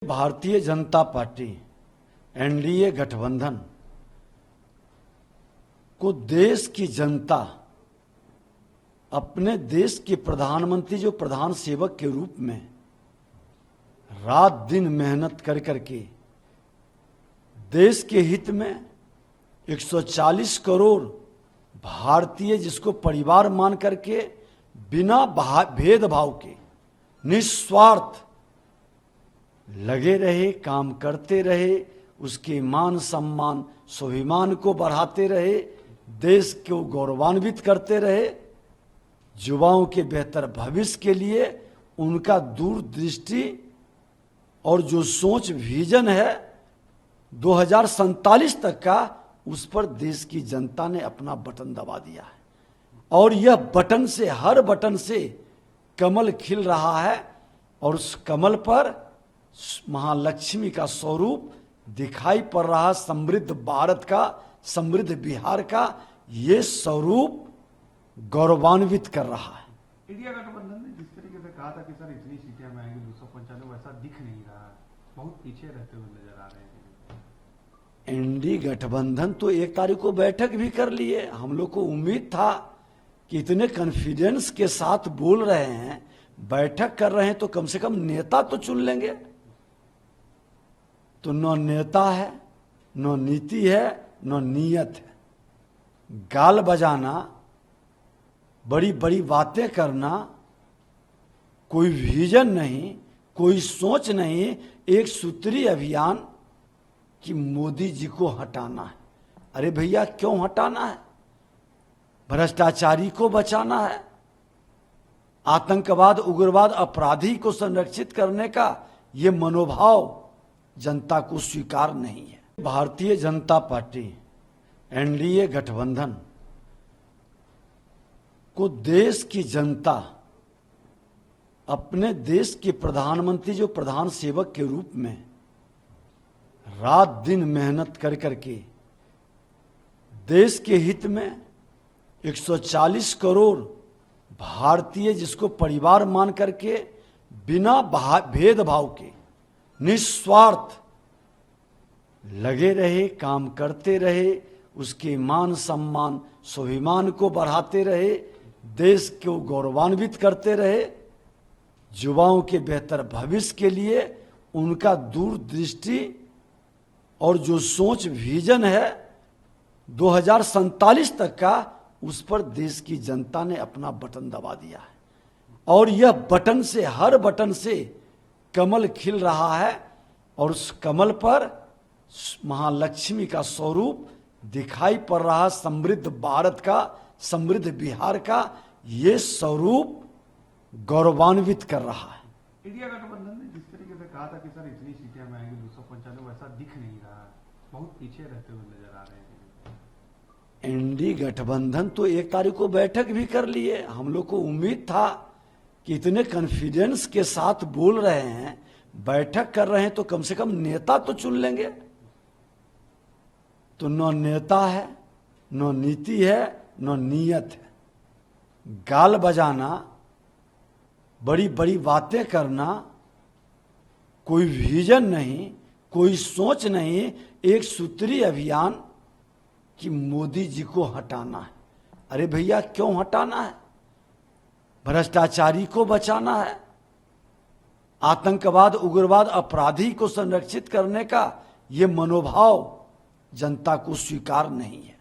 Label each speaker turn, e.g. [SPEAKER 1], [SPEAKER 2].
[SPEAKER 1] Bharatiya Janata party NDA गठबंधन को देश की जनता अपने देश के प्रधानमंत्री जो प्रधान सेवक के रूप में रात दिन मेहनत कर करके देश के हित में 140 करोड़ भारतीय जिसको परिवार मान करके बिना भेदभाव के निस्वार्थ लगे रहे, काम करते रहे, उसके मान सम्मान स्वाभिमान को बढ़ाते रहे, देश को गौरवान्वित करते रहे, युवाओं के बेहतर भविष्य के लिए उनका दूरदृष्टि और जो सोच विजन है 2047 तक का, उस पर देश की जनता ने अपना बटन दबा दिया है। और यह बटन से, हर बटन से कमल खिल रहा है और उस कमल पर महालक्ष्मी का स्वरूप दिखाई पड़ रहा। समृद्ध भारत का, समृद्ध बिहार का ये स्वरूप गौरवान्वित कर रहा है।
[SPEAKER 2] इंडिया गठबंधन ने जिस तरीके से कहा था कि सर इतनी सीटें हमें आएंगी 295, वैसा दिख नहीं रहा, बहुत पीछे रहते हुए नजर आ रहे हैं।
[SPEAKER 1] एनडीए गठबंधन तो 1 तारीख को बैठक भी कर लिए। हम लोग को उम्मीद था कि इतने कॉन्फिडेंस के साथ बोल रहे हैं, बैठक कर रहे हैं, तो कम से कम नेता तो चुन लेंगे। तो न नेता है, न नीति है, न नीयत है। गाल बजाना, बड़ी बड़ी बातें करना, कोई विजन नहीं, कोई सोच नहीं, एक सूत्री अभियान कि मोदी जी को हटाना है। अरे भैया, क्यों हटाना है? भ्रष्टाचारी को बचाना है, आतंकवाद, उग्रवाद, अपराधी को संरक्षित करने का ये मनोभाव जनता को स्वीकार नहीं है। भारतीय जनता पार्टी एनडीए गठबंधन को देश की जनता अपने देश के प्रधानमंत्री जो प्रधान सेवक के रूप में रात दिन मेहनत कर करके देश के हित में 140 करोड़ भारतीय जिसको परिवार मान करके बिना भेदभाव के निस्वार्थ लगे रहे, काम करते रहे, उसके मान सम्मान स्वाभिमान को बढ़ाते रहे, देश को गौरवान्वित करते रहे, युवाओं के बेहतर भविष्य के लिए उनका दूरदृष्टि और जो सोच विजन है 2047 तक का, उस पर देश की जनता ने अपना बटन दबा दिया है। और यह बटन से, हर बटन से कमल खिल रहा है और उस कमल पर महालक्ष्मी का स्वरूप दिखाई पड़ रहा। समृद्ध भारत का, समृद्ध बिहार का ये स्वरूप गौरवान्वित कर रहा है।
[SPEAKER 2] इंडिया गठबंधन ने जिस तरीके से कहा था कि सर इतनी सीटें हमें आएंगी 295, वैसा दिख नहीं रहा, बहुत पीछे रहते हुए नजर आ रहे हैं।
[SPEAKER 1] एनडीए गठबंधन तो 1 तारीख को बैठक भी कर लिए। हम लोग को उम्मीद था कि इतने कॉन्फिडेंस के साथ बोल रहे हैं, बैठक कर रहे हैं, तो कम से कम नेता तो चुन लेंगे। तो न नेता है, न नीति है, न नीयत है। गाल बजाना, बड़ी बड़ी बातें करना, कोई विजन नहीं, कोई सोच नहीं, एक सूत्री अभियान कि मोदी जी को हटाना है। अरे भैया, क्यों हटाना है? भ्रष्टाचारी को बचाना है, आतंकवाद, उग्रवाद, अपराधी को संरक्षित करने का ये मनोभाव जनता को स्वीकार नहीं है।